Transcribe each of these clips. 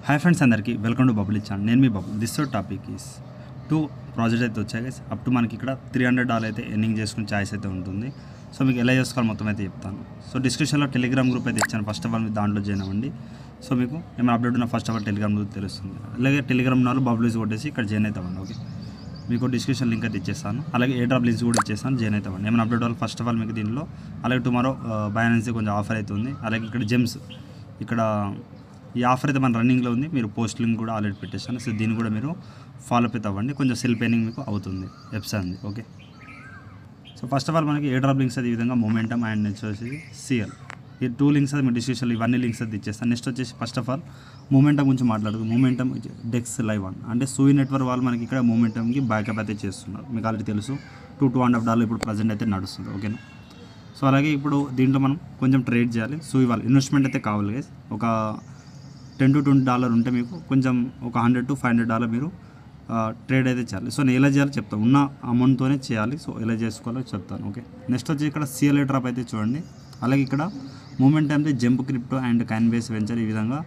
Hi friends, అందరికీ welcome to bubble channel. నేను మీ bubble. This topic is 2 project అయితే వచ్చాయి గైస్. అప్ టు మనకి ఇక్కడ $300 అయితే ఎర్నింగ్ చేసుకునే ఛాయిస్ అయితే ఉంటుంది. సో మీకు ఎలా చేసుకోవాలి మొత్తం అయితే చెప్తాను. సో డిస్క్రిప్షన్లో టెలిగ్రామ్ గ్రూప్ అయితే ఇచ్చాను. ఫస్ట్ ఆఫ్ ఆల్ మీరు దాంట్లో జాయిన్ అవ్వండి. సో మీకు ఏమైనా అప్డేట్ ఉన్న first of all Telegram group తెలుస్తుంది. అలాగే టెలిగ్రామ్ నాలో బబుల్స్ కొట్టేసి ఇక్కడ జాయిన్ అవుతామండి. ఓకే, మీకు డిస్క్రిప్షన్ లింక్ అయితే ఇచ్చేస్తాను. అలాగే ఏ డ్రాప్ లింక్స్ కూడా ఇచ్చేస్తాను, జాయిన్ అవుతామండి. ఏమైనా అప్డేట్ వాళ్ళు ఫస్ట్ ఆఫ్ ఆల్ మీకు దీనిలో. అలాగే టుమారో బైనాన్స్ కొంచెం ఆఫర్ అవుతుంది. అలాగే ఇక్కడ జెమ్స్ ఇక్కడ ఈ ఆఫర్ అయితే మన రన్నింగ్లో ఉంది. మీరు పోస్ట్ లింక్ కూడా ఆల్రెడీ పెట్టేస్తాను. సో దీన్ని కూడా మీరు ఫాలో అప్ అవ్వండి. కొంచెం సెల్ పెయినింగ్ మీకు అవుతుంది వెబ్సైట్ అంది. Okay, so first of all మనకి ఏ డ్రాప్ లింక్స్ అది ఈ విధంగా మొమెంటమ్ అండ్ నెక్స్ట్ వచ్చేసి సిఎల్ ఈ 2 లింక్స్ అది మీ డిస్క్రిప్షన్లో ఇవన్నీ లింక్స్ అది ఇచ్చేస్తాను. నెక్స్ట్ వచ్చేసి ఫస్ట్ ఆఫ్ ఆల్ మొమెంటమ్ గురించి మాట్లాడుతూ మొమెంటమ్ డెక్స్ లైవ్ వన్ అంటే సూయి నెట్వర్క్ వాళ్ళు మనకి ఇక్కడ మొమెంటమ్కి బ్యాకప్ అయితే చేస్తున్నారు. మీకు ఆల్రెడీ తెలుసు. $2.5 ఇప్పుడు ప్రజెంట్ అయితే నడుస్తుంది. ఓకేనా, సో అలాగే ఇప్పుడు దీంట్లో మనం కొంచెం ట్రేడ్ చేయాలి. సూయి వాళ్ళు ఇన్వెస్ట్మెంట్ అయితే కావాలి గైస్. ఒక $10 to $20 ఉంటే మీకు కొంచెం ఒక $100 to $500 మీరు ట్రేడ్ అయితే చేయాలి. సో నేను ఎలా చేయాలో చెప్తాను. ఉన్న అమౌంట్తోనే చేయాలి. సో ఎలా చేసుకోవాలో చెప్తాను. ఓకే, నెక్స్ట్ వచ్చి ఇక్కడ సిఎల్ఏ డ్రాప్ అయితే చూడండి. అలాగే ఇక్కడ మూమెంట్ అయితే జంప్ క్రిప్టో అండ్ కాయిన్బేస్ వెంచర్ ఈ విధంగా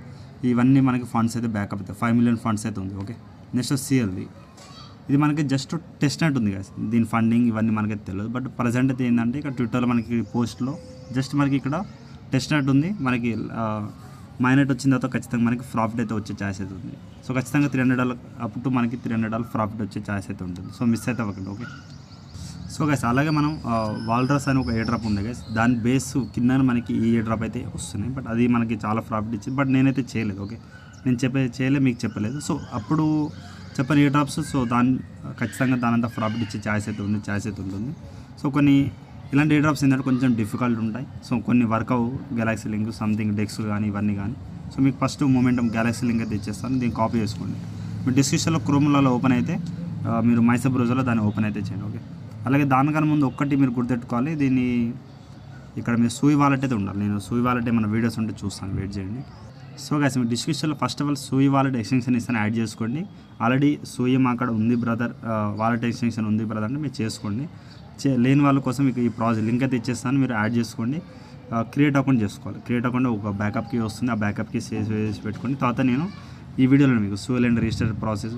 ఇవన్నీ మనకి ఫండ్స్ అయితే బ్యాకప్ అవుతాయి. 5 million ఫండ్స్ అయితే ఉంది. ఓకే, నెక్స్ట్ సిఎల్ది ఇది మనకి జస్ట్ టెస్ట్ నెట్ ఉంది కదా, దీని ఫండింగ్ ఇవన్నీ మనకైతే తెలియదు. బట్ ప్రజెంట్ అయితే ఏంటంటే ఇక్కడ ట్విట్టర్లో మనకి పోస్ట్లో జస్ట్ మనకి ఇక్కడ టెస్ట్ నెట్ ఉంది. మనకి మైనట్ వచ్చిన తర్వాత ఖచ్చితంగా మనకి ప్రాఫిట్ అయితే వచ్చే ఛాయిస్ అయితే ఉంది. సో ఖచ్చితంగా $300 అప్ టు మనకి $300 ప్రాఫిట్ వచ్చే ఛాయిస్ అయితే ఉంటుంది. సో మిస్ అయితే అవ్వకండి. ఓకే, సో గైస్ అలాగే మనం వాల్డ్రస్ అని ఒక ఏ డ్రాప్ ఉంది గైస్. దాని బేస్ కింద మనకి ఈ ఏ డ్రాప్ అయితే వస్తున్నాయి. బట్ అది మనకి చాలా ప్రాఫిట్ ఇచ్చింది. బట్ నేనైతే చేయలేదు. ఓకే, నేను చేయలేదు, మీకు చెప్పలేదు. సో అప్పుడు చెప్పని ఏ డ్రాప్స్ సో ఖచ్చితంగా దానంతా ప్రాఫిట్ ఇచ్చే ఛాయిస్ అయితే ఉంటుంది. సో కొన్ని ఇలాంటి ఏ డ్రాప్స్ ఏంటంటే కొంచెం డిఫికల్ట్ ఉంటాయి. సో కొన్ని వర్క్ అవ్వు. గెలాక్సీ లింక్ సంథింగ్ డెక్స్ కానీ ఇవన్నీ కానీ. సో మీకు ఫస్ట్ మొమెంటమ్ గెలాక్సీ లింక్ అయితే ఇచ్చేస్తాను. దీన్ని కాపీ చేసుకోండి. మీరు డిస్క్రిప్షన్లో క్రోమ్లలో ఓపెన్ అయితే మీరు మైసప్ బ్రౌజర్లో దాన్ని ఓపెన్ అయితే చేయండి. ఓకే, అలాగే దానికన్నా ముందు ఒక్కటి మీరు గుర్తెట్టుకోవాలి. దీన్ని ఇక్కడ మీరు సూయి వాలెట్ అయితే ఉండాలి. నేను సూయి వాలెట్ ఏమైనా వీడియోస్ ఉంటే చూస్తాను, వెయిట్ చేయండి. సో గైస్ మీ డిస్క్రిప్షన్లో first of all సూయి wallet extension ఇస్తాను, యాడ్ చేసుకోండి. ఆల్రెడీ సూయి మా అక్కడ ఉంది బ్రదర్, వాలెట్ ఎక్స్టెన్షన్ ఉంది బ్రదర్ అంటే మీరు చేసుకోండి. లేని వాళ్ళ కోసం మీకు ఈ ప్రాజెక్ట్ లింక్ అయితే ఇచ్చేస్తాను, మీరు యాడ్ చేసుకోండి. క్రియేట్ అకౌంట్ చేసుకోవాలి. క్రియేట్ అకౌంట్ ఒక బ్యాకప్కి వస్తుంది. ఆ బ్యాకప్కి సేవ్ చేసి పెట్టుకోండి. తర్వాత నేను ఈ వీడియోలో మీకు Sui and register process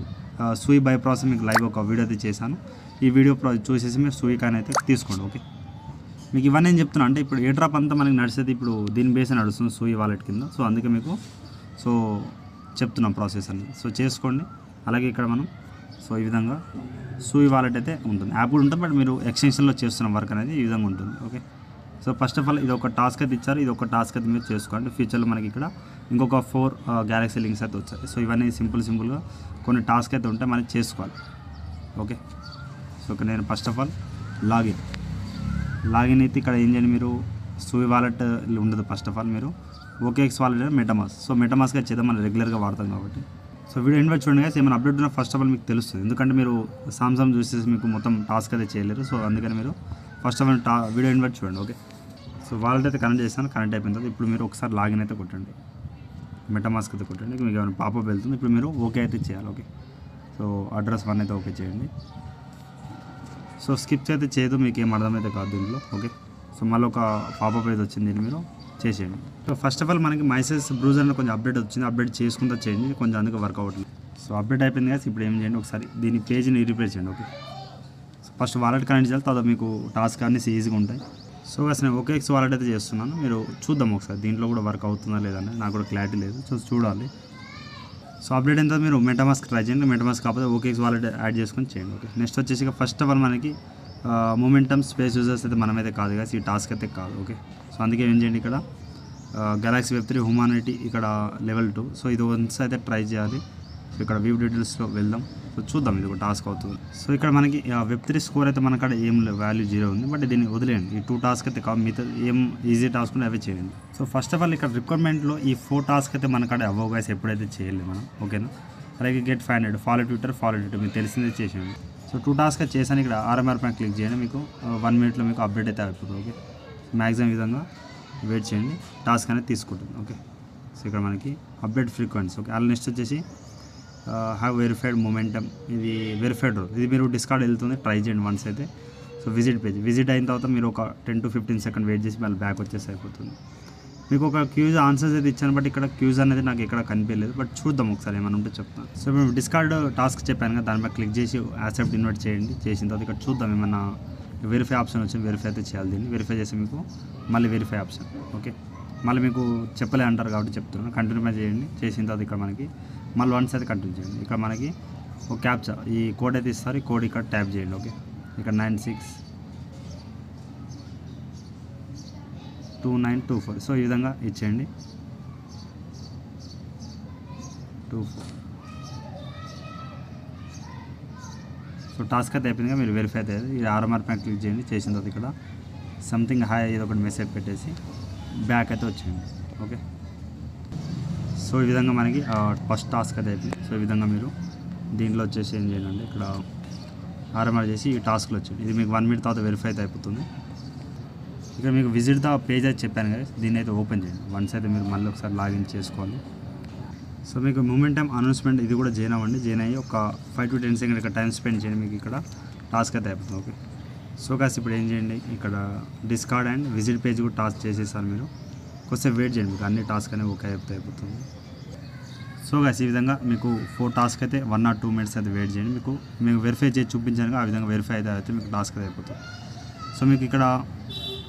Sui by process మీకు లైవ్ ఒక వీడియో అయితే చేశాను. ఈ వీడియో చూసేసి మీరు సూయి కాన్ అయితే తీసుకోండి. ఓకే, మీకు ఇవన్నీ నేను చెప్తున్నా అంటే ఇప్పుడు ఏ డ్రాప్ అంతా మనకి నడిచేది ఇప్పుడు దీని బేస్ నడుస్తుంది సూయి వాలెట్ కింద. సో అందుకే మీకు సో చెప్తున్నాం ప్రాసెస్ అనేది. సో చేసుకోండి. అలాగే ఇక్కడ మనం సో ఈ విధంగా సూయి వాలెట్ అయితే ఉంటుంది. యాప్ కూడా ఉంటుంది. బట్ మీరు ఎక్స్టెన్షన్లో చేస్తున్న వర్క్ అనేది ఈ విధంగా ఉంటుంది. Okay, so first of all ఇది ఒక టాస్క్ అయితే ఇచ్చారు. ఇది ఒక టాస్క్ అయితే మీరు చేసుకోండి. ఫ్యూచర్లో మనకి ఇక్కడ ఇంకొక 4 గెలాక్సీ లింక్స్ అయితే వచ్చాయి. సో ఇవన్నీ సింపుల్గా కొన్ని టాస్క్ అయితే ఉంటాయి, మనకి చేసుకోవాలి. ఓకే, సో ఇక్కడ నేను ఫస్ట్ ఆఫ్ ఆల్ లాగిన్ అయితే ఇక్కడ ఏం చేయండి, మీరు సూయి వాలెట్ ఉండదు. ఫస్ట్ ఆఫ్ ఆల్ మీరు OKX wallet MetaMask. So MetaMask అయితే చేద్దాం, మనం రెగ్యులర్గా వాడతాం కాబట్టి. సో వీడియో ఇన్వైట్ చూడండి guys. ఏమైనా అప్డేట్ ఉన్నా ఫస్ట్ ఆఫ్ ఆల్ మీకు తెలుస్తుంది. ఎందుకంటే మీరు సామ్సంగ్ చూసేసి మీకు మొత్తం టాస్క్ అయితే చేయలేరు. సో అందుకని మీరు first of all video invite చూడండి. ఓకే, సో వాలెట్ అయితే కనెక్ట్ చేస్తాను. కనెక్ట్ అయిపోయిన తర్వాత ఇప్పుడు మీరు ఒకసారి లాగిన్ అయితే కొట్టండి, మెటామాస్క్ అయితే కొట్టండి. మీకు ఏమైనా పాపప్ వెళ్తుంది. ఇప్పుడు మీరు ఓకే అయితే చేయాలి. ఓకే, సో అడ్రస్ 1 అయితే ఓకే చేయండి. సో స్కిప్స్ అయితే చేయదు, మీకు ఏం అర్థమైతే కాదు దీంట్లో. ఓకే, సో మళ్ళీ ఒక పాపప్ అయితే వచ్చింది, దీన్ని మీరు చేసేయండి. సో ఫస్ట్ ఆఫ్ ఆల్ మనకి మైసెస్ బ్రౌజర్లో కొంచెం అప్డేట్ వచ్చింది. అప్డేట్ చేసుకుంటూ చేయండి, కొంచెం అందుకే వర్క్ అవ్వట్లేదు. సో అప్డేట్ అయిపోయింది కదా. ఇప్పుడు ఏం చేయండి, ఒకసారి దీని పేజ్ని రీప్లేస్ చేయండి. Okay, so first wallet connect చేయాలి, తర్వాత మీకు టాస్క్ అన్నీ ఈజీగా ఉంటాయి. సో అసలు నేను OKX వాలెట్ అయితే చేస్తున్నాను. మీరు చూద్దాం ఒకసారి దీంట్లో కూడా వర్క్ అవుతుందా లేదని, నాకు కూడా క్లారిటీ లేదు. సో చూడాలి. సో అప్డేట్ అయిన తర్వాత మీరు మెటామాస్క్ ట్రై చేయండి. మెటామాస్క్ కాకపోతే OKX వాలెట్ యాడ్ చేసుకొని చేయండి. ఓకే, నెక్స్ట్ వచ్చేసి ఫస్ట్ ఆఫ్ ఆల్ మనకి మొమెంటమ్ స్పేస్ యూజర్స్ అయితే మనమైతే కాదు కదా, ఈ టాస్క్ అయితే కాదు. ఓకే, సో అందుకే ఏం చేయండి, ఇక్కడ గెలాక్సీ Web3 హ్యూమానిటీ ఇక్కడ లెవెల్ 2. సో ఇది వన్స్ అయితే ట్రై చేయాలి. సో ఇక్కడ వ్యూ డీటెయిల్స్లో వెళ్దాం. సో చూద్దాం ఇది ఒక టాస్క్ అవుతుంది. సో ఇక్కడ మనకి Web3 స్కోర్ అయితే మనకాడ ఏం వాల్యూ 0 ఉంది. బట్ దీన్ని వదిలేయండి. ఈ 2 టాస్క్ అయితే కాదు, మిగతా ఏం ఈజీ టాస్క్ ఉంటే అవే చేయండి. సో ఫస్ట్ ఆఫ్ ఆల్ ఇక్కడ రిక్వైర్మెంట్లో ఈ 4 టాస్క్ అయితే మనకాడ అవ్వవు గైస్, ఎప్పుడైతే చేయలేదు మనం. ఓకేనా, అలాగే గెట్ 500 ఫాలో ట్విట్టర్ మీకు తెలిసిందే చేసేయండి. సో 2 టాస్క్ చేశాను. ఇక్కడ RMR పైన క్లిక్ చేయండి. మీకు 1 minute మీకు అప్డేట్ అయితే అయిపోతుంది. ఓకే, మ్యాక్సిమం విధంగా వెయిట్ చేయండి, టాస్క్ అనేది తీసుకుంటుంది. ఓకే, సో ఇక్కడ మనకి అప్డేట్ ఫ్రీక్వెన్సీ. ఓకే, అలా నెక్స్ట్ వచ్చేసి హ్యావ్ వెరిఫైడ్ మొమెంటమ్, ఇది వెరిఫైడ్ రోల్. ఇది మీరు డిస్కార్డ్ వెళ్తుంది, ట్రై చేయండి వన్స్ అయితే. సో విజిట్ అయిన తర్వాత మీరు ఒక 10 to 15 seconds వెయిట్ చేసి మళ్ళీ బ్యాక్ వచ్చేసి అయిపోతుంది. మీకు ఒక క్యూజ్ ఆన్సర్స్ అయితే ఇచ్చాను, బట్ ఇక్కడ క్యూజ్ అనేది నాకు ఇక్కడ కనిపించలేదు. బట్ చూద్దాం ఒకసారి ఏమైనా ఉంటే చెప్తాను. సో ఇప్పుడు డిస్కార్డ్ టాస్క్ చెప్పాను కదా, దానిపై క్లిక్ చేసి యాక్సెప్ట్ ఇన్వైట్ చేయండి. చేసిన తర్వాత ఇక్కడ చూద్దాం ఏమన్నా వెరిఫై ఆప్షన్ వచ్చింది. వెరిఫై అయితే చేయాలి. దీన్ని వెరిఫై చేసి మీకు మళ్ళీ వెరిఫై ఆప్షన్. ఓకే, మళ్ళీ మీకు చెప్పలే అంటారు కాబట్టి చెప్తున్నాను. కంటిన్యూ చేయండి. చేసిన తర్వాత ఇక్కడ మనకి మళ్ళీ వన్స్ అయితే కంటిన్యూ చేయండి. ఇక్కడ మనకి ఒక క్యాప్చా ఈ కోడ్ అయితే ఇస్తారు. ఈ కోడ్ ఇక్కడ ట్యాప్ చేయండి. ఓకే, ఇక్కడ 962924. సో ఈ విధంగా ఇచ్చేయండి. 24. సో టాస్క్ అయితే అయిపోయిందిగా, మీరు వెరిఫై అయితే ఈ ఆర్ఎంఆర్ పైన క్లిక్ చేయండి. చేసిన తర్వాత ఇక్కడ సంథింగ్ హాయ్ ఏదో ఒకటి మెసేజ్ పెట్టేసి బ్యాక్ అయితే వచ్చేయండి. ఓకే, సో ఈ విధంగా మనకి ఫస్ట్ టాస్క్ అయితే అయిపోయింది. సో ఈ విధంగా మీరు దీంట్లో వచ్చేసి ఏం చేయండి, ఇక్కడ ఆర్ఎంఆర్ చేసి ఈ టాస్క్లో వచ్చేయండి. ఇది మీకు 1 మినిట్ తర్వాత వెరిఫై అయితే అయిపోతుంది. ఇక్కడ మీకు విజిట్ ద పేజ్ అయితే చెప్పాను కదా, దీన్ని అయితే ఓపెన్ చేయండి. వన్స్ అయితే మీరు మళ్ళీ ఒకసారి లాగిన్ చేసుకోవాలి. సో మీకు మూమెంట్ టైం అనౌన్స్మెంట్ ఇది కూడా జాయిన్ అవ్వండి. జాయిన్ అయ్యి ఒక 5 to 10 సెకండ్ ఇక్కడ టైం స్పెండ్ చేయండి. మీకు ఇక్కడ టాస్క్ అయితే అయిపోతుంది. ఓకే, సో కాస్త ఇప్పుడు ఏం చేయండి, ఇక్కడ డిస్కార్డ్ అండ్ విజిట్ పేజ్ కూడా టాస్క్ చేసేసారు. మీరు కొద్దిసేపు వెయిట్ చేయండి, మీకు అన్ని టాస్క్ అనేవి ఓకే అయిపోతుంది. సో గాస్ ఈ విధంగా మీకు 4 టాస్క్ అయితే 1 or 2 minutes అయితే వెయిట్ చేయండి. మీకు వెరిఫై చేసి చూపించాను, ఆ విధంగా వెరిఫై అయితే మీకు టాస్క్ అయితే అయిపోతుంది. సో మీకు ఇక్కడ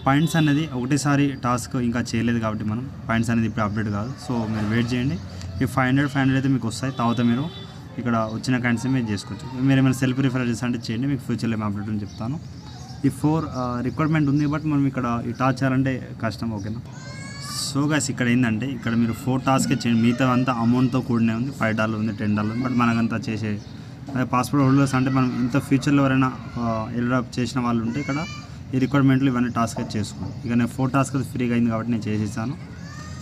పాయింట్స్ అనేది ఒకటేసారి టాస్క్ ఇంకా చేయలేదు కాబట్టి మనం పాయింట్స్ అనేది ఇప్పుడు అప్డేట్ కాదు. సో మీరు వెయిట్ చేయండి. ఈ 500 అయితే మీకు వస్తాయి. తర్వాత మీరు ఇక్కడ వచ్చిన కైండ్స్ మీరు చేసుకోవచ్చు. మీరు ఏమైనా సెల్ఫ్ రిఫరెన్స్ అంటే చేయండి, మీకు ఫ్యూచర్లో ఏమైనా అప్డేట్ అని చెప్తాను. ఈ 4 రిక్వైర్మెంట్ ఉంది, బట్ మనం ఇక్కడ ఈ టాస్క్ చేయాలంటే కష్టం. ఓకేనా, సో గాస్ ఇక్కడ ఏంటంటే ఇక్కడ మీరు 4 టాస్క్ చేయండి. మిగతా అంతా అమౌంట్తో కూడినే ఉంది. $5 ఉంది, $10 ఉంది. బట్ మనకంతా చేసే పాస్పోర్ట్ హోల్డర్స్ అంటే మనం ఇంత ఫ్యూచర్లో ఎవరైనా ఎల్డప్ చేసిన వాళ్ళు ఉంటే ఇక్కడ ఈ రిక్వైర్మెంట్లు ఇవన్నీ టాస్క్ అయితే చేసుకోండి. ఇక నేను 4 టాస్క్ ఫ్రీగా అయింది కాబట్టి నేను చేసేసాను.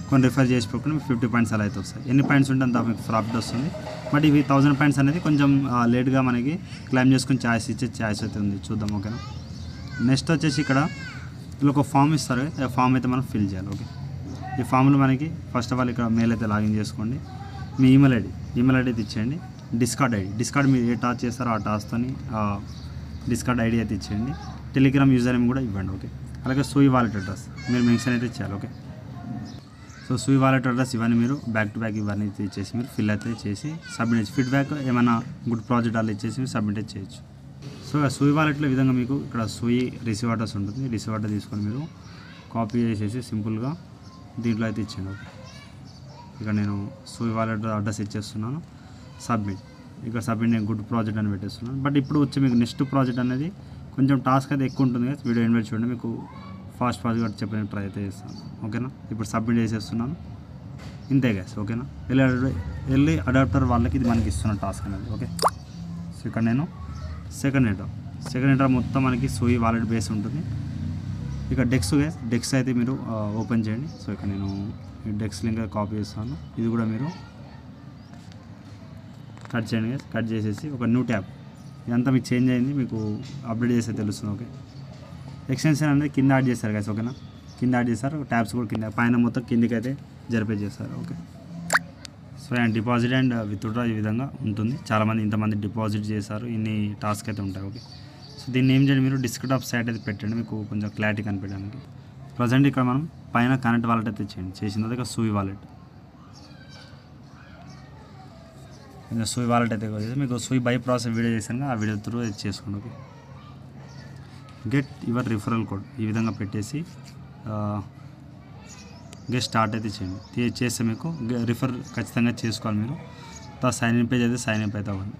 కొన్ని రిఫర్ చేసి పెట్టుకుని 50 పాయింట్స్ అలా అయితే వస్తాయి. ఎన్ని పాయింట్స్ ఉంటే అంత మీకు ప్రాఫిట్ వస్తుంది. బట్ ఇవి 1000 పాయింట్స్ అనేది కొంచెం లేట్గా మనకి క్లైమ్ చేసుకుని ఛాయిస్ ఇచ్చే ఛాయిస్ అయితే ఉంది. చూద్దాం. ఓకేనా, నెక్స్ట్ వచ్చేసి ఇక్కడ ఇలా ఒక ఫామ్ ఇస్తారు. ఆ ఫామ్ అయితే మనం ఫిల్ చేయాలి. ఓకే, ఈ ఫామ్లో మనకి ఫస్ట్ ఆఫ్ ఆల్ ఇక్కడ మెయిల్ అయితే లాగిన్ చేసుకోండి. మీ ఈమెయిల్ ఐడి అయితే ఇచ్చేయండి. డిస్కార్డ్ మీరు ఏ టాస్క్ చేస్తారో ఆ టాస్క్తో డిస్కార్డ్ ఐడి అయితే ఇచ్చేయండి. టెలిగ్రామ్ యూజర్ నేమ్ కూడా ఇవ్వండి. ఓకే, అలాగే సూయి వాలెట్ అడ్రస్ మీరు మెన్షన్ అయితే చేయాలి. ఓకే, సో సూయి వాలెట్ అడ్రస్ ఇవన్నీ మీరు బ్యాక్ టు బ్యాక్ ఇవన్నీ ఇచ్చేసి మీరు ఫిల్ అయితే చేసి సబ్మిట్ చేసి ఫీడ్బ్యాక్ ఏమైనా గుడ్ ప్రాజెక్ట్ అలా ఇచ్చేసి మీరు సబ్మిట్ చేయొచ్చు. సో సూయి వాలెట్లో ఈ విధంగా మీకు ఇక్కడ సూయి రిసీవ్ అడ్రస్ ఉంటుంది. రిసీవ్ అడ్రస్ తీసుకొని మీరు కాపీ చేసేసి సింపుల్గా దీంట్లో అయితే ఇచ్చాను. ఓకే, ఇక నేను సూయి వాలెట్ అడ్రస్ ఇచ్చేస్తున్నాను. ఇక్కడ సబ్మిట్ నేను గుడ్ ప్రాజెక్ట్ అని పెట్టేస్తున్నాను. బట్ ఇప్పుడు వచ్చి మీకు నెక్స్ట్ ప్రాజెక్ట్ అనేది కొంచెం టాస్క్ అయితే ఎక్కువ ఉంటుంది కదా. వీడియో ఇన్వైట్ చూడండి, మీకు ఫాస్ట్ చెప్పిన ట్రై అయితే చేస్తాను. ఓకేనా, ఇప్పుడు సబ్మిట్ చేసేస్తున్నాను. ఇంతే గ్యాస్. ఓకేనా, వెళ్ళి అడాప్టర్ వాళ్ళకి ఇది మనకి ఇస్తున్న టాస్క్ అనేది. ఓకే, సో ఇక్కడ నేను సెకండ్ ఎంటర్ మొత్తం మనకి సూయి వాలెట్ బేస్ ఉంటుంది. ఇక డెక్స్ అయితే మీరు ఓపెన్ చేయండి. సో ఇక్కడ నేను ఈ డెక్స్ లింక్ కాపీ చేస్తాను. ఇది కూడా మీరు కట్ చేయండి గైస్. కట్ చేసేసి ఒక న్యూ ట్యాబ్ ఇదంతా మీకు చేంజ్ అయింది, మీకు అప్డేట్ చేస్తే తెలుస్తుంది. ఓకే, ఎక్స్టెన్షన్ అనేది కింద యాడ్ చేస్తారు గైస్. ఓకేనా, కింద యాడ్ చేస్తారు. ట్యాబ్స్ కూడా కింద, పైన మొత్తం కిందికి అయితే జరిపే చేస్తారు. Okay, so and deposit and withdraw ఈ విధంగా ఉంటుంది. చాలామంది ఇంతమంది డిపాజిట్ చేశారు, ఇన్ని టాస్క్ అయితే ఉంటాయి. ఓకే, సో దీన్ని ఏం చేయండి, మీరు డెస్క్టాప్ సైట్ అయితే పెట్టండి, మీకు కొంచెం క్లారిటీ కనిపించడానికి. ప్రజెంట్ ఇక్కడ మనం పైన కనెక్ట్ వాలెట్ అయితే చేయండి. చేసిన తర్వాత ఇక సూయి వాలెట్ అయితే మీకు సూయి బై ప్రాసెస్ వీడియో చేశాను, ఆ వీడియో త్రూ అయితే చేసుకోండి. Okay, get your referral code ఈ విధంగా పెట్టేసి గెట్ స్టార్ట్ అయితే చేయండి. చేస్తే మీకు రిఫర్ ఖచ్చితంగా చేసుకోవాలి మీరు. తర్వాత సైన్ ఇన్ పేజ్ అయితే సైన్ ఇన్ అయితే అవ్వండి.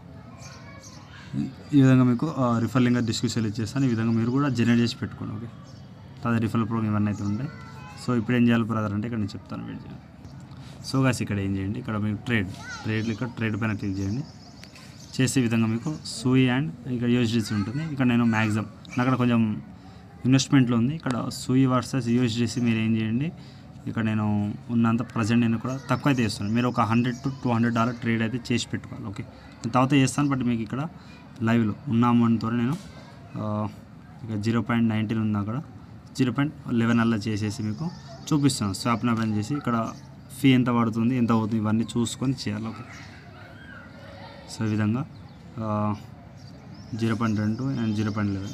ఈ విధంగా మీకు రిఫర్ లింక్ డిస్క్రిప్షన్లో ఇచ్చేస్తాను. ఈ విధంగా మీరు కూడా జనరేట్ చేసి పెట్టుకోండి. ఓకే, తర్వాత రిఫరల్ ప్రోగ్రామ్ ఇవన్నీ అయితే ఉంటాయి. సో ఇప్పుడు ఏం చేయాలి బ్రదర్ అంటే ఇక్కడ నేను చెప్తాను, వెయిట్ చేయండి. సో గాస్ ఇక్కడ ఏం చేయండి, ఇక్కడ మీకు ట్రేడ్ పైన క్లిక్ చేయండి. చేసే విధంగా మీకు సూయి అండ్ ఇక్కడ యూఎస్డిసి ఉంటుంది. ఇక్కడ నేను మ్యాక్సిమం అక్కడ కొంచెం ఇన్వెస్ట్మెంట్లో ఉంది. ఇక్కడ సూయి వర్సెస్ యూఎస్డిసి మీరు ఏం చేయండి, ఇక్కడ నేను ఉన్నంత ప్రజెంట్ నేను కూడా తక్కువ అయితే చేస్తున్నాను. మీరు ఒక $100 to $200 ట్రేడ్ అయితే చేసి పెట్టుకోవాలి. ఓకే, నేను తర్వాత చేస్తాను, బట్ మీకు ఇక్కడ లైవ్లో ఉన్న అమౌంట్తో నేను ఇక 0.19 ఉంది, అక్కడ 0.11 అలా చేసేసి మీకు చూపిస్తున్నాను. స్వాప్ ఓపెన్ చేసి ఇక్కడ ఫీ ఎంత పడుతుంది, ఎంత అవుతుంది, ఇవన్నీ చూసుకొని చేయాలి. ఓకే, సో ఈ విధంగా 0.2 అండ్ 0.11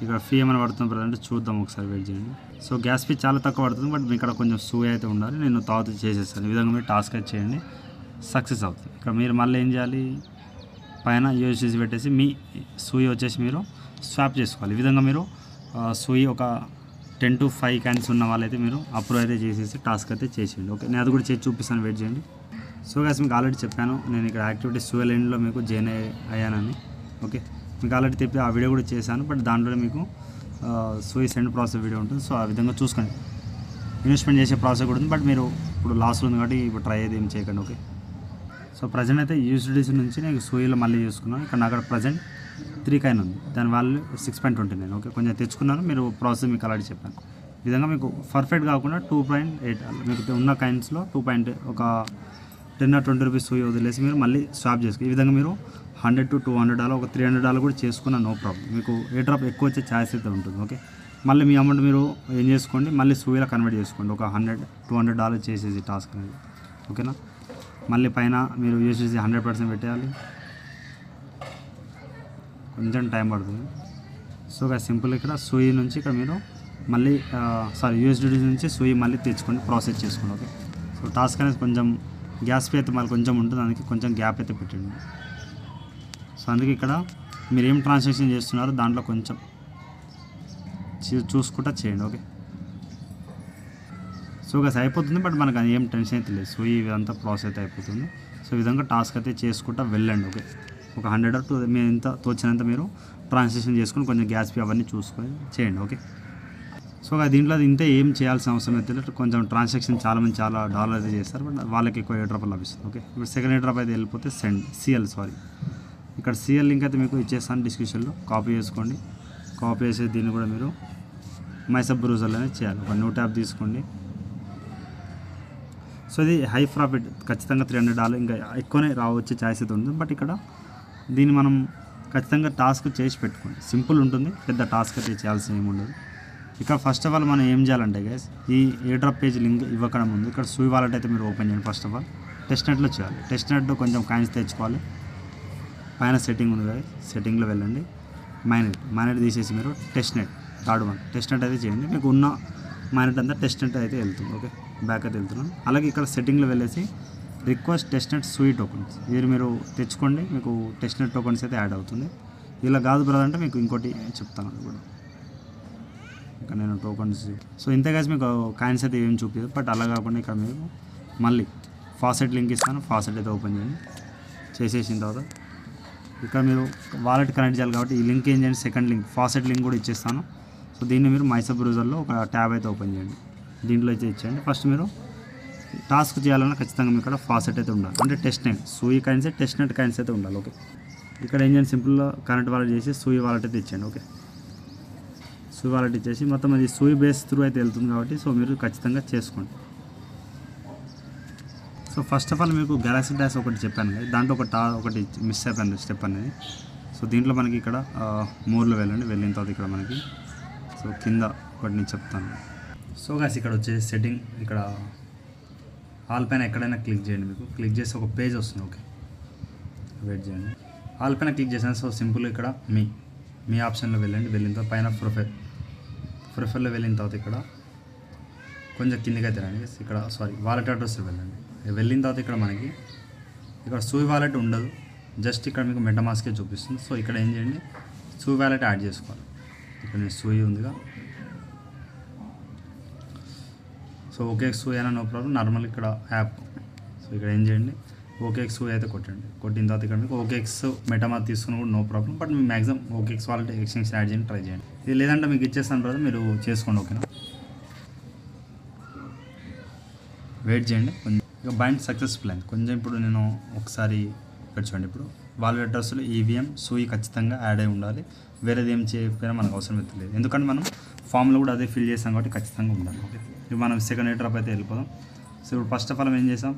ఇక్కడ ఫీ ఏమైనా పడుతుంది ప్రజెంట్ చూద్దాం, ఒకసారి వెయిట్ చేయండి. సో గ్యాస్ ఫీ చాలా తక్కువ పడుతుంది, బట్ మీ ఇక్కడ కొంచెం సూయి అయితే ఉండాలి. నేను తర్వాత చేసేస్తాను. ఈ విధంగా మీరు టాస్క్ అయితే చేయండి, సక్సెస్ అవుతుంది. ఇక్కడ మీరు మళ్ళీ ఏం చేయాలి, పైన యూఎస్బీ పెట్టేసి మీ సూయి వచ్చేసి మీరు స్వాప్ చేసుకోవాలి. ఈ విధంగా మీరు సూయి ఒక 10 to 5 క్యాన్స్ ఉన్న వాళ్ళైతే మీరు అప్రూవ్ అయితే చేసేసి టాస్క్ అయితే చేసేయండి. ఓకే, నేను అది కూడా చేసి చూపిస్తాను, వెయిట్ చేయండి. సో గైస్ మీకు ఆల్రెడీ చెప్పాను నేను ఇక్కడ యాక్టివిటీ సూయల్ ఎండ్లో మీకు జాయిన్ అయ్యానని. ఓకే, మీకు ఆల్రెడీ చెప్పి ఆ వీడియో కూడా చేశాను, బట్ దాంట్లో మీకు సూయి సెండ్ ప్రాసెస్ వీడియో ఉంటుంది. సో ఆ విధంగా చూసుకోండి. ఇన్వెస్ట్మెంట్ చేసే ప్రాసెస్ కూడా ఉంది, బట్ మీరు ఇప్పుడు లాస్లో ఉంది కాబట్టి ఇప్పుడు ట్రై అయితే ఏం చేయకండి. ఓకే, సో ప్రజెంట్ అయితే యూఎస్డిసి నుంచి నేను సూయిలో మళ్ళీ చేసుకున్నాను. ఇక్కడ నాకు ప్రజెంట్ 3 కాయిన్ ఉంది, దాని వాల్యూ 6.29. ఓకే, కొంచెం తెచ్చుకున్నాను, మీరు ప్రాసెస్ మీకు ఆల్రెడీ చెప్పాను. ఈ విధంగా మీకు పర్ఫెక్ట్ కాకుండా 2.8 మీకు ఉన్న కాయిన్స్లో 2. ఒక 10 or 20 రూపీస్ సూయి వదిలేసి మీరు మళ్ళీ స్వాప్ చేసుకో. ఈ విధంగా మీరు $100 to $200 ఒక $300 కూడా చేసుకున్న నో ప్రాబ్లం. మీకు ఏ డ్రాప్ ఎక్కువ వచ్చే ఛాయిస్ అయితే ఉంటుంది. ఓకే, మళ్ళీ మీ అమౌంట్ మీరు ఏం చేసుకోండి, మళ్ళీ సూయిలో కన్వర్ట్ చేసుకోండి. ఒక $100-200 చేసేసి టాస్క్ అనేది. ఓకేనా, మళ్ళీ పైన మీరు యూఎస్డిసి 100% పెట్టేయాలి, కొంచెం టైం పడుతుంది. సో సింపుల్ ఇక్కడ సూయి నుంచి ఇక్కడ మీరు మళ్ళీ యూఎస్డిసి నుంచి సూయి మళ్ళీ తెచ్చుకొని ప్రాసెస్ చేసుకోండి. ఓకే, సో టాస్క్ అనేది కొంచెం గ్యాస్ పే అయితే మళ్ళీ కొంచెం ఉంటుంది, అందుకే కొంచెం గ్యాప్ అయితే పెట్టండి. సో అందుకే ఇక్కడ మీరు ఏం ట్రాన్సాక్షన్ చేస్తున్నారో దాంట్లో కొంచెం చూసుకుంటా చేయండి. ఓకే, సో గస్ అయిపోతుంది, బట్ మనకు అది ఏం టెన్షన్ అయితే లేదు. సో ఈ విధంతా ప్రాసెస్ అయితే అయిపోతుంది. సో ఈ విధంగా టాస్క్ అయితే చేసుకుంటా వెళ్ళండి. ఓకే, ఒక 100 or 200 మీరు ఎంత తోచినంత మీరు ట్రాన్సాక్షన్ చేసుకొని కొంచెం గ్యాస్ పే అవన్నీ చూసుకొని చేయండి. ఓకే, సో దీంట్లో అది ఇంతే ఏం చేయాల్సిన అవసరం అయితే లేదు. కొంచెం ట్రాన్సాక్షన్ చాలామంది చాలా డాలర్ అయితే చేస్తారు, బట్ వాళ్ళకి ఎక్కువ ఎయిర్ డ్రాప్ లభిస్తుంది. ఓకే, ఇప్పుడు సెకండ్ ఎయిర్ డ్రాప్ అయితే వెళ్ళిపోతే సిఎల్ ఇక్కడ సిఎల్ లింక్ అయితే మీకు ఇచ్చేస్తాను డిస్క్రిప్షన్లో, కాపీ చేసుకోండి. కాపీ చేసి దీన్ని కూడా మీరు మైసబ్ బ్రౌజర్లోనే చేయాలి. ఒక న్యూ ట్యాబ్ తీసుకోండి. సో ఇది హై ప్రాఫిట్, ఖచ్చితంగా $300 ఇంకా ఎక్కువనే వచ్చే ఛాయిస్ అయితే ఉంటుంది, బట్ ఇక్కడ దీన్ని మనం ఖచ్చితంగా టాస్క్ చేసి పెట్టుకోండి. సింపుల్ ఉంటుంది, పెద్ద టాస్క్ అయితే చేయాల్సిన ఏమి ఉండదు. ఇక్కడ ఫస్ట్ ఆఫ్ ఆల్ మనం ఏం చేయాలంటే గైస్, ఈ ఎయిర్ డ్రాప్ పేజ్ లింక్ ఇవ్వకుండా ముందు ఇక్కడ సూయి వాలెట్ అయితే మీరు ఓపెన్ చేయండి. ఫస్ట్ ఆఫ్ ఆల్ టెస్ట్ నెట్లో చేయాలి. టెస్ట్ నెట్లో కొంచెం కాయిన్స్ తెచ్చుకోవాలి. పైన సెట్టింగ్ ఉంది కదా, సెట్టింగ్లో వెళ్ళండి, మైనెట్ తీసేసి మీరు టెస్ట్ నెట్ టెస్ట్ నెట్ అయితే చేయండి. మీకు ఉన్న మైనెట్ అంతా టెస్ట్ నెట్ అయితే వెళ్తుంది. ఓకే, బ్యాక్ అయితే వెళ్తున్నాను. అలాగే ఇక్కడ సెట్టింగ్లో వెళ్ళేసి రిక్వెస్ట్ టెస్ట్ నెట్ సూయి టోకన్స్ మీరు తెచ్చుకోండి. మీకు టెస్ట్ నెట్ టోకన్స్ అయితే యాడ్ అవుతుంది. ఇలా కాదు బ్రదర్ అంటే మీకు ఇంకోటి చెప్తాను కూడా. ఇక్కడ నేను టోకన్స్ సో ఇంతే కాదు, మీకు కాయిన్స్ అయితే ఏం చూపించదు, బట్ అలా కాకుండా ఇక్కడ మీరు మళ్ళీ ఫాసెట్ లింక్ ఇస్తాను. ఫాసెట్ అయితే ఓపెన్ చేయండి. చేసేసిన తర్వాత ఇక్కడ మీరు వాలెట్ కనెక్ట్ చేయాలి కాబట్టి ఈ లింక్ ఏం చేయండి, సెకండ్ లింక్ ఫాసెట్ లింక్ కూడా ఇచ్చేస్తాను. సో దీన్ని మీరు మైసబ్ బ్రౌజర్లో ఒక ట్యాబ్ అయితే ఓపెన్ చేయండి. దీంట్లో అయితే ఇచ్చేయండి. ఫస్ట్ మీరు టాస్క్ చేయాలన్నా ఖచ్చితంగా మీకు ఇక్కడ ఫాసెట్ అయితే ఉండాలి, అంటే test net సూయి coins test net coins అయితే ఉండాలి. ఓకే, ఇక్కడ ఏం చేయండి, సింపుల్గా కనెక్ట్ వాలెట్ చేసి సూయి వాలెట్ అయితే ఇచ్చేయండి. ఓకే, సూయి వాలెట్ ఇచ్చేసి మొత్తం అది సూయి బేస్ త్రూ అయితే వెళ్తుంది కాబట్టి సో మీరు ఖచ్చితంగా చేసుకోండి. సో ఫస్ట్ ఆఫ్ ఆల్ మీకు గెలాక్సీ డాష్ ఒకటి చెప్పాను కదా, దాంట్లో ఒకటి మిస్ అయిపోయింది స్టెప్ అనేది. సో దీంట్లో మనకి ఇక్కడ మోర్లో వెళ్ళండి. వెళ్ళిన తర్వాత ఇక్కడ మనకి సో కింద ఒకటి నేను చెప్తాను. సో గాస్ ఇక్కడ వచ్చేసి సెట్టింగ్, ఇక్కడ ఆల్ పైన ఎక్కడైనా క్లిక్ చేయండి. మీకు క్లిక్ చేసి ఒక పేజ్ వస్తుంది. ఓకే, వెయిట్ చేయండి. ఆల్ పైన క్లిక్ చేసాను. సో సింపుల్ ఇక్కడ మీ ఆప్షన్లో వెళ్ళండి. వెళ్ళిన తర్వాత పైన ప్రొఫైల్లో వెళ్ళిన తర్వాత ఇక్కడ కొంచెం కిందకి అయితే రండి. ఇక్కడ వాలెట్ అడ్రస్ వెళ్ళండి. వెళ్ళిన తర్వాత ఇక్కడ మనకి ఇక్కడ సూయి వాలెట్ ఉండదు, జస్ట్ ఇక్కడ మీకు మెటామాస్కే చూపిస్తుంది. సో ఇక్కడ ఏం చేయండి, సూయి వాలెట్ యాడ్ చేసుకోవాలి. ఇక్కడ నేను సూయి ఉందిగా, సో ఓకేఎక్స్ సూయి అయినా నో ప్రాబ్లం, నార్మల్ ఇక్కడ యాప్. సో ఇక్కడ ఏం చేయండి, ఓకేఎక్స్ సూయి అయితే కొట్టండి. కొట్టిన తర్వాత ఇక్కడ మీకు ఓకేఎక్స్ మెటామాస్క్ తీసుకుని కూడా నో ప్రాబ్లం, బట్ మీ maximum OKX wallet exchange add చేయండి, ట్రై చేయండి. ఇది లేదంటే మీకు ఇచ్చేస్తాను బ్రదర్, మీరు చేసుకోండి. ఓకేనా, వెయిట్ చేయండి కొంచెం. ఇక బైండ్ సక్సెస్ఫుల్ అయింది కొంచెం. ఇప్పుడు నేను ఒకసారి చూడండి, ఇప్పుడు వాలెట్ అడ్రస్లో ఈవీఎం సూయి ఖచ్చితంగా యాడ్ అయి ఉండాలి. వేరేది ఏం చేయకపోయినా మనకు అవసరం అయితే లేదు, ఎందుకంటే మనం ఫామ్లో కూడా అదే ఫిల్ చేస్తాం కాబట్టి ఖచ్చితంగా ఉండాలి. ఓకే, ఇప్పుడు మనం సెకండ్ ఎయిర్ డ్రాప్ అయితే వెళ్ళిపోదాం. సో ఇప్పుడు ఫస్ట్ ఆఫ్ ఆల్ ఏం చేసాం,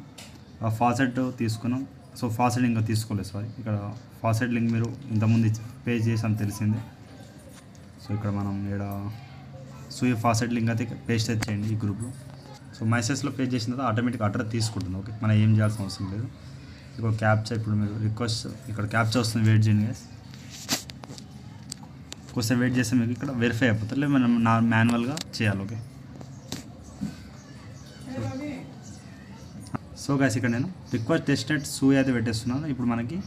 ఫాసెట్ తీసుకున్నాం. సో ఫాసెట్ ఇంకా తీసుకోలేదు, ఇక్కడ ఫాసెట్ లింక్ మీరు ఇంతకుముందు పే చేసాం తెలిసిందే. సో ఇక్కడ మనం ఇక్కడ సూయి ఫాసెట్ లింక్ అయితే పేస్ట్ అయితే చేయండి ఈ గ్రూప్లో. సో మెసేజ్లో పే చేసిన తర్వాత ఆటోమేటిక్ అడ్రస్ తీసుకుంటుంది. ఓకే, మనం ఏం చేయాల్సిన అవసరం లేదు. ఇక్కడ క్యాప్చా, ఇప్పుడు మీరు రిక్వెస్ట్ ఇక్కడ క్యాప్చా వస్తుంది, వెయిట్ చేయండి గైస్. కొంచెం వెయిట్ చేస్తే మీకు ఇక్కడ వెరిఫై అయిపోతుంది, లేదు మనం మాన్యువల్గా చేయాలి. ఓకే, సో గైస్ ఇక్కడ నేను రిక్వెస్ట్ టెస్టెడ్ సూయి అయితే పెట్టేస్తున్నాను. ఇప్పుడు మనకి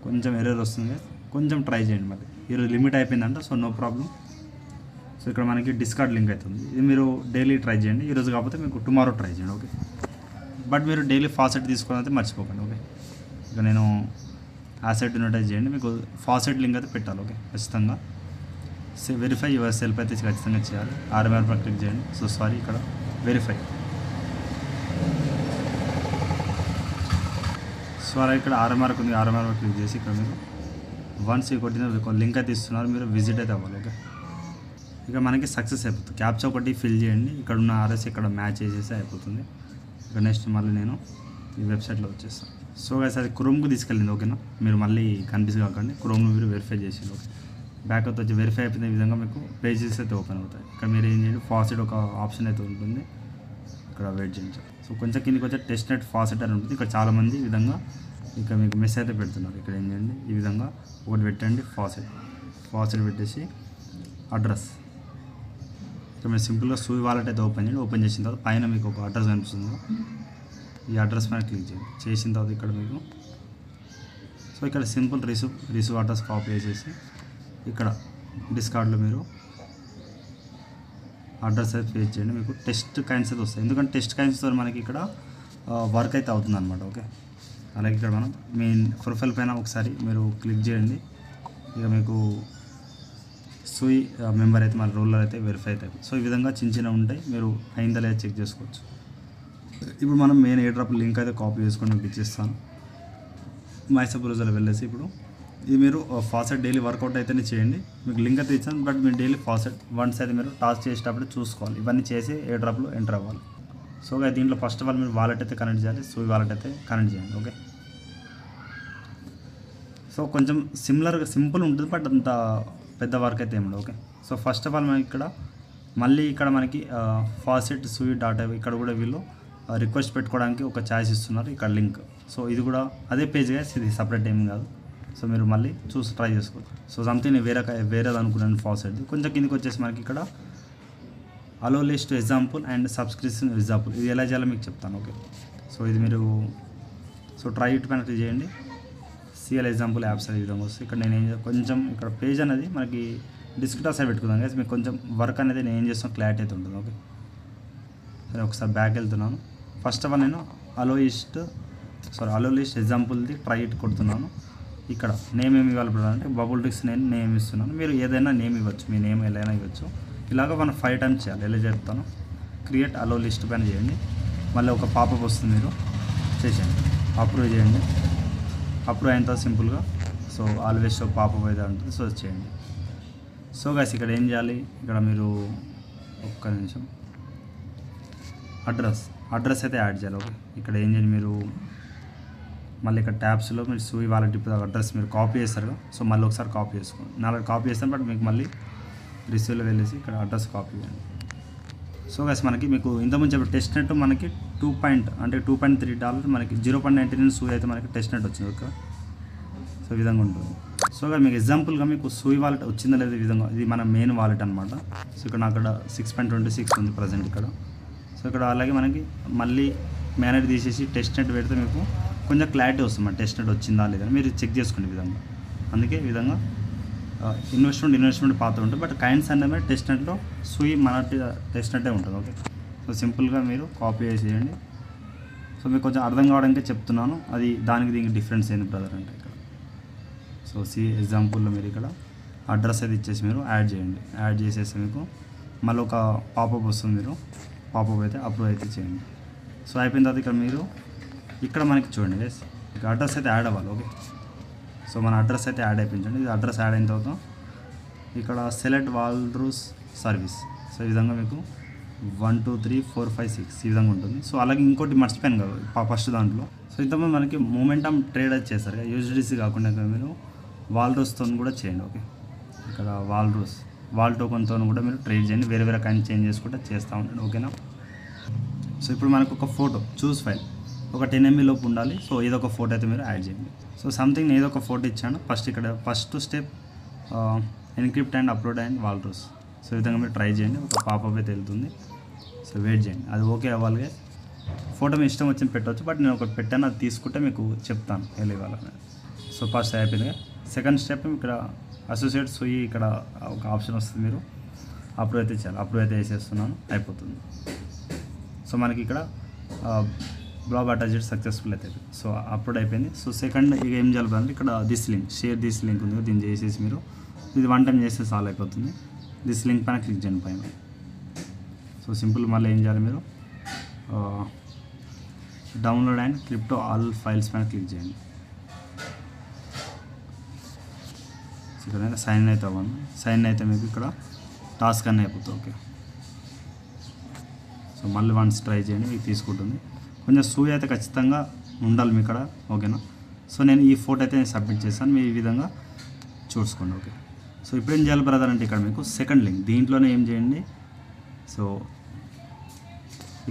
కొంచెం ఎర్రర్ వస్తుంది, కొంచెం ట్రై చేయండి. మరి ఈరోజు లిమిట్ అయిపోయిందంట, సో నో ప్రాబ్లం. సో ఇక్కడ మనకి డిస్కార్డ్ లింక్ అవుతుంది, ఇది మీరు డైలీ ట్రై చేయండి. ఈరోజు కాకపోతే మీకు టుమారో ట్రై చేయండి, ఓకే. బట్ మీరు డైలీ ఫాసెట్ తీసుకోవడం అయితే మర్చిపోకండి, ఓకే. ఇక నేను యాసెట్ యూనిటైజ్ చేయండి, మీకు ఫాసెట్ లింక్ అయితే పెట్టాలి, ఓకే. ఖచ్చితంగా వెరిఫై యువర్ సెల్ఫ్ అయితే ఖచ్చితంగా చేయాలి. ఆర్ఎంఆర్ పర్ క్లిక్ చేయండి. సో సారీ, ఇక్కడ వెరిఫై. సో అలా ఇక్కడ ఆర్ఎంఆర్ ఉంది, ఆర్ఎంఆర్ క్లిక్ చేసి ఇక్కడ మీరు వన్స్ కొట్టిన లింక్ అయితే ఇస్తున్నారు, మీరు విజిట్ అయితే అవ్వాలి, ఓకే. ఇక మనకి సక్సెస్ అయిపోతుంది. క్యాప్చా ఒకటి ఫిల్ చేయండి, ఇక్కడ ఉన్న ఆర్ఎస్ ఇక్కడ మ్యాచ్ చేసేసి అయిపోతుంది. ఇక నెక్స్ట్ మళ్ళీ నేను ఈ వెబ్సైట్లో వచ్చేస్తాను. సో గైస్ అది క్రోమ్కి తీసుకెళ్ళింది, ఓకేనా. మీరు మళ్ళీ కన్ఫ్యూజ్ కాకండి, క్రోమ్లో మీరు వెరిఫై చేసింది, ఓకే. బ్యాకప్ వచ్చి వెరిఫై అయిపోయిన విధంగా మీకు పేజెస్ అయితే ఓపెన్ అవుతాయి. ఇక్కడ మీరు ఏం చేయండి, ఫాసెట్ ఒక ఆప్షన్ అయితే ఉంటుంది, ఇక్కడ వెయిట్ చేయండి. సో కొంచెం కిందకి వచ్చే టెస్ట్ నెట్ ఫాసెట్ అని ఉంటుంది. ఇక్కడ చాలామంది ఈ విధంగా ఇక మీకు మెసేజ్ అయితే పెడుతున్నారు. ఇక్కడ ఏం చేయండి, ఈ విధంగా ఒకటి పెట్టండి, ఫాసెట్ పెట్టేసి అడ్రస్. ఇక్కడ మీరు సింపుల్గా సూయి వాలెట్ అయితే ఓపెన్ చేయండి. ఓపెన్ చేసిన తర్వాత పైన మీకు ఒక అడ్రస్ కనిపిస్తుంది, ఈ అడ్రస్ పైన క్లిక్ చేయండి. చేసిన తర్వాత ఇక్కడ మీకు సో ఇక్కడ సింపుల్ రిసీవ్ అడ్రస్ కాపీ చేసేసి ఇక్కడ డిస్కార్డ్లో మీరు అడ్రస్ అయితే పేజ్ చేయండి. మీకు టెస్ట్ కైన్స్ అయితే వస్తాయి, ఎందుకంటే టెస్ట్ కైన్స్తో మనకి ఇక్కడ వర్క్ అయితే అవుతుంది అనమాట, ఓకే. అలాగే ఇక్కడ మనం మీ ప్రొఫైల్ పైన ఒకసారి మీరు క్లిక్ చేయండి. ఇక మీకు సూయి మెంబర్ అయితే మన రూలర్ అయితే వెరిఫై అవుతాయి. సో ఈ విధంగా చిన్న ఉంటాయి, మీరు అయిందా లేదా చెక్ చేసుకోవచ్చు. ఇప్పుడు మనం మెయిన్ ఎయిర్ డ్రాప్ లింక్ అయితే కాపీ చేసుకొని మీకు ఇచ్చేస్తాను. మైసప్ బ్రౌజర్లో వెళ్ళేసి ఇప్పుడు ఇది మీరు ఫాసెట్ డైలీ వర్కౌట్ అయితేనే చేయండి. మీకు లింక్ అయితే ఇచ్చాను, బట్ మీరు డైలీ ఫాసెట్ వన్స్ అయితే మీరు టాస్క్ చేసేటప్పుడు చూసుకోవాలి. ఇవన్నీ చేసి ఎయిర్ డ్రాప్లో ఎంటర్ అవ్వాలి. సో దీంట్లో ఫస్ట్ ఆఫ్ ఆల్ మీరు వాలెట్ అయితే కనెక్ట్ చేయాలి, సూయి వాలెట్ అయితే కనెక్ట్ చేయండి, ఓకే. సో కొంచెం సింపుల్ ఉంటుంది, బట్ అంత పెద్ద వర్క్ అయితే ఏమి okay. So first of all మనకి ఇక్కడ మళ్ళీ ఇక్కడ మనకి ఫాసెట్ సూయి డాటా ఇక్కడ కూడా వీళ్ళు రిక్వెస్ట్ పెట్టుకోవడానికి ఒక ఛాయిస్ ఇస్తున్నారు, ఇక్కడ లింక్. సో ఇది కూడా అదే పేజ్గా, ఇది సపరేట్ ఏం కాదు. సో మీరు మళ్ళీ చూసి ట్రై చేసుకోవచ్చు. సో సంథింగ్ నేను వేరేది అనుకున్నాను ఫాసెట్ది. కొంచెం కిందకి వచ్చేసి మనకి ఇక్కడ allow list example and subscription example, ఇది ఎలా చేయాలో మీకు చెప్తాను, ఓకే. సో ఇది మీరు ట్రై ఇట్ పైన క్లిక్ చేయండి. సిఎల్ ఎగ్జాంపుల్ యాప్స్ అనే విధంగా వస్తుంది. ఇక్కడ నేను కొంచెం ఇక్కడ పేజ్ అనేది మనకి డిస్క్టాప్ సైడ్ పెట్టుకుందాం కదా, మీకు కొంచెం వర్క్ అనేది నేను ఏం చేస్తాను క్లారిటీ అయితే ఉంటుంది, ఓకే. సరే ఒకసారి బ్యాక్ వెళ్తున్నాను. ఫస్ట్ ఆఫ్ ఆల్ నేను అలో లిస్ట్ ఎగ్జాంపుల్ది ట్రై ఇట్ కొడుతున్నాను. ఇక్కడ నేమ్ ఏమి ఇవ్వాలి అంటే బబుల్ ట్రిక్స్ నేను నేమ్ ఇస్తున్నాను. మీరు ఏదైనా నేమ్ ఇవ్వచ్చు, మీ నేమ్ ఎలా ఇవ్వచ్చు. ఇలాగ మనం 5 టైమ్స్ చేయాలి. ఎలా చెప్తాను, క్రియేట్ అలో లిస్ట్ పైన చేయండి. మళ్ళీ ఒక పాపప్ వస్తుంది, మీరు చేసేయండి, అప్రూవ్ చేయండి. అప్రూవ్ అయిన తర్వాత సింపుల్గా సో ఆల్వేస్ పాపప్ అయితే ఉంటుంది, సో చేయండి. సో గైస్ ఇక్కడ ఏం చేయాలి, ఇక్కడ మీరు ఒక్క నిమిషం అడ్రస్ అయితే యాడ్ చేయాలి, ఓకే. ఇక్కడ ఏం చేయాలి, మీరు మళ్ళీ ఇక్కడ ట్యాబ్స్లో మీరు సూయి వాలెట్ ఇప్పుడు అడ్రస్ మీరు కాపీ చేస్తారు. సో మళ్ళీ ఒకసారి కాపీ చేసుకోండి. నాలుగు కాపీ చేస్తాను, బట్ మీకు మళ్ళీ రిసీవ్లో వెళ్ళేసి ఇక్కడ అడ్రస్ కాపీ చేయండి. సో గైస్ మనకి మీకు ఇంతకుముందు చెప్పి టెస్ట్ నెట్ మనకి $2.3 మనకి 0.99 సూయి అయితే మనకి టెస్ట్ నెట్ వచ్చింది, ఓకే. సో ఈ విధంగా ఉంటుంది. సో మీకు ఎగ్జాంపుల్గా మీకు సూయి వాలెట్ వచ్చిందా లేదా, ఈ విధంగా ఇది మన మెయిన్ వాలెట్ అనమాట. సో ఇక్కడ నాకు అక్కడ 6.26 ఉంది ప్రజెంట్ ఇక్కడ. సో ఇక్కడ అలాగే మనకి మళ్ళీ మేనేజ్ తీసేసి టెస్ట్ నెట్ పెడితే మీకు కొంచెం క్లారిటీ వస్తుంది, మన టెస్ట్ నెట్ వచ్చిందా లేదా మీరు చెక్ చేసుకోండి ఈ విధంగా. అందుకే ఈ విధంగా ఇన్వెస్ట్మెంట్ పాత ఉంటుంది, బట్ కైండ్స్ అనేది టెస్ట్ నెట్లో సూయి మన టెస్ట్ నెట్టే ఉంటుంది, ఓకే. సో సింపుల్గా మీరు కాపీ చేసేయండి. సో మీకు కొంచెం అర్థం కావడానికే చెప్తున్నాను, అది దానికి దీనికి డిఫరెన్స్ ఏంది బ్రదర్ అంటే ఇక్కడ. సో ఎగ్జాంపుల్లో మీరు ఇక్కడ అడ్రస్ అయితే ఇచ్చేసి మీరు యాడ్ చేయండి. యాడ్ చేసేసి మీకు మళ్ళీ ఒక పాపప్ వస్తుంది, మీరు పాపప్ అయితే అప్రూవ్ అయితే చేయండి. సో అయిపోయిన తర్వాత ఇక్కడ మీరు ఇక్కడ మనకి చూడండి గైస్, ఇక అడ్రస్ అయితే యాడ్ అవ్వాలి, ఓకే. సో మన అడ్రస్ అయితే యాడ్ అయిపోయించండి. ఇది అడ్రస్ యాడ్ అయిన తర్వాత ఇక్కడ సెలెక్ట్ వాల్రూస్ సర్వీస్. సో ఈ విధంగా మీకు 1 2 3 4 5 6 ఈ విధంగా ఉంటుంది. సో అలాగే ఇంకోటి మర్చిపోయాను కదా ఫస్ట్ దాంట్లో. సో ఇంతకుముందు మనకి మొమెంటమ్ ట్రేడ్ అయితే చేస్తారు కదా, యూజిడిసి కాకుండా మీరు వాల్రూస్తో కూడా చేయండి, ఓకే. ఇక్కడ వాల్ టోకన్తో కూడా మీరు ట్రేడ్ చేయండి, వేరే కైండ్ చేంజ్ చేసుకుంటే చేస్తూ ఉంటాడు, ఓకేనా. సో ఇప్పుడు మనకు ఒక ఫోటో చూస్ ఫైల్ ఒక 10 MB లోపు ఉండాలి. సో ఏదో ఒక ఫోటో అయితే మీరు యాడ్ చేయండి. సో సంథింగ్ నేను ఏదో ఒక ఫోటో ఇచ్చాను. First step encrypt and upload and Walrus. So ఈ విధంగా మీరు ట్రై చేయండి, ఒక పాపప్ అయితే వెళ్తుంది. సో వెయిట్ చేయండి, అది ఓకే అవ్వాలి. ఫోటో మీ ఇష్టం వచ్చింది పెట్టవచ్చు, బట్ నేను ఒకటి పెట్టాను, అది తీసుకుంటే మీకు చెప్తాను ఎలా ఇవ్వాలని. సో ఫస్ట్ అయిపోయింది. సెకండ్ స్టెప్ ఇక్కడ అసోసియేట్ సుయి ఇక్కడ ఒక ఆప్షన్ వస్తుంది, మీరు అప్రూవ్ అయితే చేయాలి. అప్రూవ్ అయితే వేసేస్తున్నాను, అయిపోతుంది. సో మనకి ఇక్కడ బ్లాగ్ అటాచ్డ్ సక్సెస్ఫుల్ అయితే. సో అప్లోడ్ అయిపోయింది. సో సెకండ్ ఇక ఏం చేయాలంటే ఇక్కడ this link, share this link ఉంది, దీన్ని చేసేసి మీరు ఇది 1 టైం చేస్తే సాల్వ్ అయిపోతుంది. దిస్ లింక్ పైన క్లిక్ చేయండి పైన. సో సింపుల్ మళ్ళీ ఏం చేయాలి, మీరు download and crypto all files పైన క్లిక్ చేయండి. సో ఇక్కడ సైన్ అయితే అవ్వండి. సైన్ అయితే మీకు ఇక్కడ టాస్క్ అన్నీ అయిపోతుంది. ఓకే, సో మళ్ళీ వన్స్ ట్రై చేయండి, మీకు తీసుకుంటుంది. కొంచెం సూయి అయితే ఖచ్చితంగా ఉండాలి మీ ఇక్కడ, ఓకేనా. సో నేను ఈ ఫోటో అయితే నేను సబ్మిట్ చేశాను, మీరు ఈ విధంగా చూసుకోండి. ఓకే, సో ఇప్పుడు ఏం చేయాలి బ్రదర్ అంటే ఇక్కడ మీకు సెకండ్ లింక్, దీంట్లోనే ఏం చేయండి. సో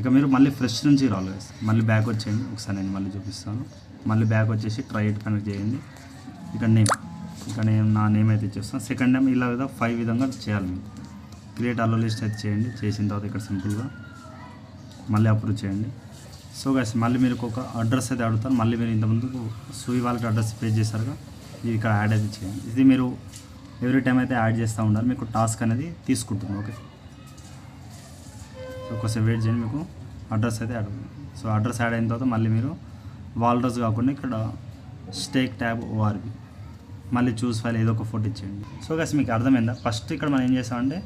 ఇక మీరు మళ్ళీ ఫ్రెష్ నుంచి రావాలి, మళ్ళీ బ్యాక్ వచ్చేయండి. ఒకసారి నేను మళ్ళీ చూపిస్తాను. మళ్ళీ బ్యాక్ వచ్చేసి ట్రై ఇట్ కనెక్ట్ చేయండి. ఇక్కడ నేమ్, ఇక్కడ నేను నా నేమ్ అయితే ఇచ్చేస్తాను. సెకండ్ టైం ఇలా 5 విధంగా చేయాలి. మీరు క్రియేట్ అలో లిస్ట్ అయితే చేయండి. చేసిన తర్వాత ఇక్కడ సింపుల్గా మళ్ళీ అప్రూవ్ చేయండి. సో గైస్ మళ్ళీ మీరు ఒక అడ్రస్ అయితే అడుగుతాను. మళ్ళీ మీరు ఇంతకుముందు సూయి వాళ్ళకి అడ్రస్ పే చేశారుగా, ఇది ఇక్కడ యాడ్ అయితే చేయండి. ఇది మీరు ఎవ్రీ టైం అయితే యాడ్ చేస్తూ ఉండాలి, మీకు టాస్క్ అనేది తీసుకుంటుంది. ఓకే, సో ఒకసారి వెయిట్ చేయండి, మీకు అడ్రస్ అయితే యాడ్ అవుతుంది. సో అడ్రస్ యాడ్ అయిన తర్వాత మళ్ళీ మీరు వాల్రస్ కాకుండా ఇక్కడ స్టేక్ ట్యాబ్ ఓఆర్బి మళ్ళీ చూస్ ఫైల్ ఏదో ఒక ఫోటో ఇచ్చేయండి. సో గైస్ మీకు అర్థమైందా? ఫస్ట్ ఇక్కడ మనం ఏం చేస్తామంటే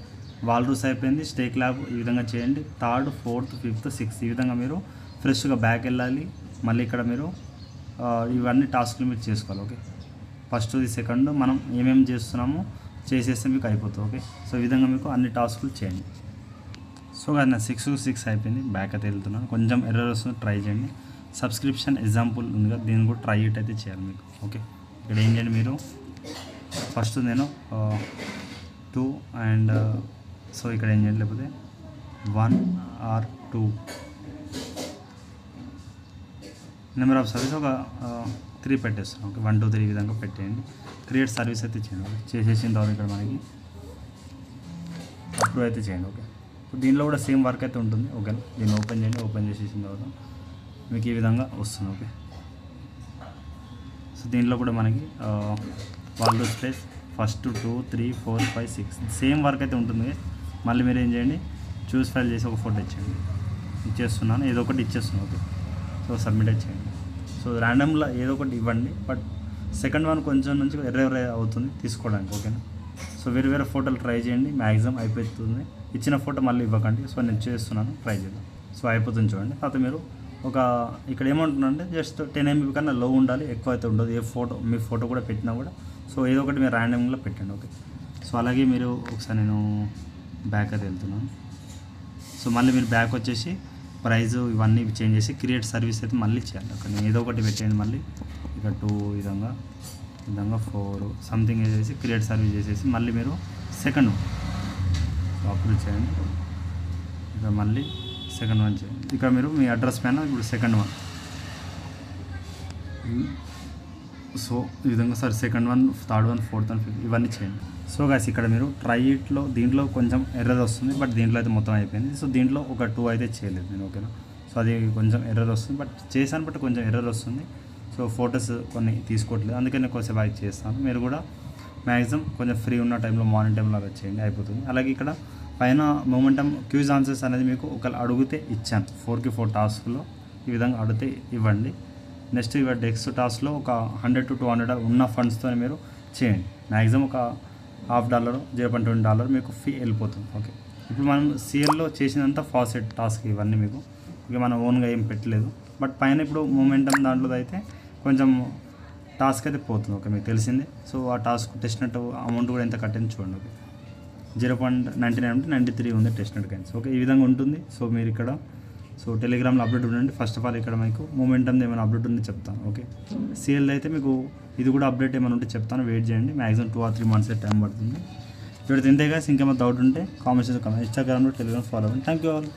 వాల్రూస్ అయిపోయింది, స్టేక్ ల్యాబ్ ఈ విధంగా చేయండి. 3rd 4th 5th 6th ఈ విధంగా మీరు ఫ్రెష్గా బ్యాక్ వెళ్ళాలి. మళ్ళీ ఇక్కడ మీరు ఇవన్నీ టాస్క్లు మీరు చేసుకోవాలి. ఓకే, ఫస్ట్ సెకండ్ మనం ఏమేమి చేస్తున్నామో చేసేస్తే మీకు అయిపోతుంది. ఓకే, సో ఈ విధంగా మీకు అన్ని టాస్కులు చేయండి. సో కానీ నా 6 to 6 అయిపోయింది, బ్యాక్ అయితే వెళ్తున్నాను. కొంచెం ఎర్రర్ వస్తుంది, ట్రై చేయండి. సబ్స్క్రిప్షన్ ఎగ్జాంపుల్ ఉంది కదా, దీన్ని కూడా ట్రై ఇట్ అయితే చేయాలి మీకు. ఓకే, ఇక్కడ ఏం చేయండి, మీరు ఫస్ట్ నేను 2 అండ్ సో ఇక్కడ ఏం చేయండి, లేకపోతే 1 or 2 నెంబర్ ఆఫ్ సర్వీస్ ఒక 3 పెట్టేస్తాను. ఓకే, 1 2 3 ఈ విధంగా పెట్టేయండి. క్రియేట్ సర్వీస్ అయితే చేయండి. చేసేసిన తర్వాత ఇక్కడ మనకి అప్రూవ్ అయితే చేయండి. ఓకే, సో దీనిలో కూడా సేమ్ వర్క్ అయితే ఉంటుంది. ఓకే, దీన్ని ఓపెన్ చేయండి. ఓపెన్ చేసేసిన తర్వాత మీకు ఈ విధంగా వస్తుంది. ఓకే, సో దీంట్లో కూడా మనకి వాళ్ళు స్పేస్ ఫస్ట్ 2 3 4 5 6 సేమ్ వర్క్ అయితే ఉంటుంది. మళ్ళీ మీరు ఏం చేయండి, చూస్ ఫైల్ చేసి ఒక ఫోటో ఇచ్చేయండి. ఇచ్చేస్తున్నాను, ఏదో ఒకటి ఇచ్చేస్తున్నాను. ఓకే, సో సబ్మిట్ చేయండి. సో ర్యాండమ్లో ఏదో ఒకటి ఇవ్వండి, బట్ సెకండ్ వన్ కొంచెం నుంచి ఎర్ర అవుతుంది తీసుకోవడానికి. ఓకేనా, సో వేరే వేరే ఫోటోలు ట్రై చేయండి, మ్యాక్సిమం అయిపోతుంది. ఇచ్చిన ఫోటో మళ్ళీ ఇవ్వకండి. సో నేను చేస్తున్నాను, ట్రై చేద్దాం. సో అయిపోతుంది చూడండి. తర్వాత మీరు ఒక ఇక్కడ ఏమంటున్నారంటే జస్ట్ 10 MB కన్నా లో ఉండాలి, ఎక్కువ అయితే ఉండదు. ఏ ఫోటో మీ ఫోటో కూడా పెట్టినా కూడా సో ఏదో ఒకటి మీరు ర్యాండమ్గా పెట్టండి. ఓకే, సో అలాగే మీరు ఒకసారి నేను బ్యాక్ అయితే వెళ్తున్నాను. సో మళ్ళీ మీరు బ్యాక్ వచ్చేసి ప్రైజ్ ఇవన్నీ చేంజ్ చేసి క్రియేట్ సర్వీస్ అయితే మళ్ళీ చేయాలి. అక్కడ నేను ఏదో ఒకటి పెట్టండి. మళ్ళీ ఇక 2 విధంగా 4 సంథింగ్ వేసేసి క్రియేట్ సర్వీస్ చేసేసి మళ్ళీ మీరు సెకండ్ అప్రూవ్ చేయండి. ఇక మళ్ళీ సెకండ్ వన్ చేయండి. ఇక మీరు మీ అడ్రస్ పైన ఇప్పుడు సెకండ్ వన్, సో ఈ విధంగా sir second one 3rd one 4th one 5th ఇవన్నీ చేయండి. సో గాయస్ ఇక్కడ మీరు ట్రై ఇట్లో దీంట్లో కొంచెం ఎర్రర్ వస్తుంది, బట్ దీంట్లో అయితే మొత్తం అయిపోయింది. సో దీంట్లో ఒక 2 అయితే చేయలేదు నేను. ఓకేనా, సో అది కొంచెం ఎర్రర్ వస్తుంది, బట్ చేశాను, బట్ కొంచెం ఎర్రర్ వస్తుంది. సో ఫొటోస్ కొన్ని తీసుకోవట్లేదు, అందుకని నేను కొంచెం బాగా చేస్తాను. మీరు కూడా మ్యాక్సిమం కొంచెం ఫ్రీ ఉన్న టైంలో మార్నింగ్ టైంలో అలా చేయండి, అయిపోతుంది. అలాగే ఇక్కడ పైన మొమెంటమ్ క్యూజ్ ఆన్సర్స్ అనేది మీకు ఒకళ్ళు అడిగితే ఇచ్చాను. 4కి 4 టాస్క్లో ఈ విధంగా అడిగితే ఇవ్వండి. నెక్స్ట్ ఇవాళ డెక్స్ట్ టాస్క్లో ఒక 100 to 200 ఉన్న ఫండ్స్తో మీరు చేయండి. మ్యాక్సిమం ఒక $50 $0.20 మీకు ఫీ వెళ్ళిపోతుంది. ఓకే, ఇప్పుడు మనం సిఎల్లో చేసినంత ఫాసెట్ టాస్క్ ఇవన్నీ మీకు ఇక మనం ఓన్గా ఏం పెట్టలేదు, బట్ పైన ఇప్పుడు మొమెంటమ్ దాంట్లో అయితే కొంచెం టాస్క్ అయితే పోతుంది. ఓకే, మీకు తెలిసిందే. సో ఆ టాస్క్ టెస్ట్ నెట్ అమౌంట్ కూడా ఎంత కట్టింది చూడండి. ఓకే, 0.99 అంటే 93 ఉంది టెస్ట్ నెట్ కైన్స్. ఓకే, ఈ విధంగా ఉంటుంది. సో మీరు ఇక్కడ సో టెలిగ్రామ్లో అప్డేట్ ఉండండి. ఫస్ట్ ఆఫ్ ఆల్ ఇక్కడ మీకు మొమెంటమ్ ఏమైనా అప్డేట్ ఉంది చెప్తాను. ఓకే, సిఎల్ అయితే మీకు ఇది కూడా అప్డేట్ ఏమైనా ఉంటే చెప్తాను, వెయిట్ చేయండి. మ్యాక్సిమం 2 or 3 months టైం పడుతుంది. ఇప్పుడు ఇంతే గాయస్, ఇంకేమైనా డౌట్ ఉంటే కామెంట్స్ ఇన్స్టాగ్రామ్లో టెలిగ్రామ్ ఫాలో అవ్వండి. Thank you all.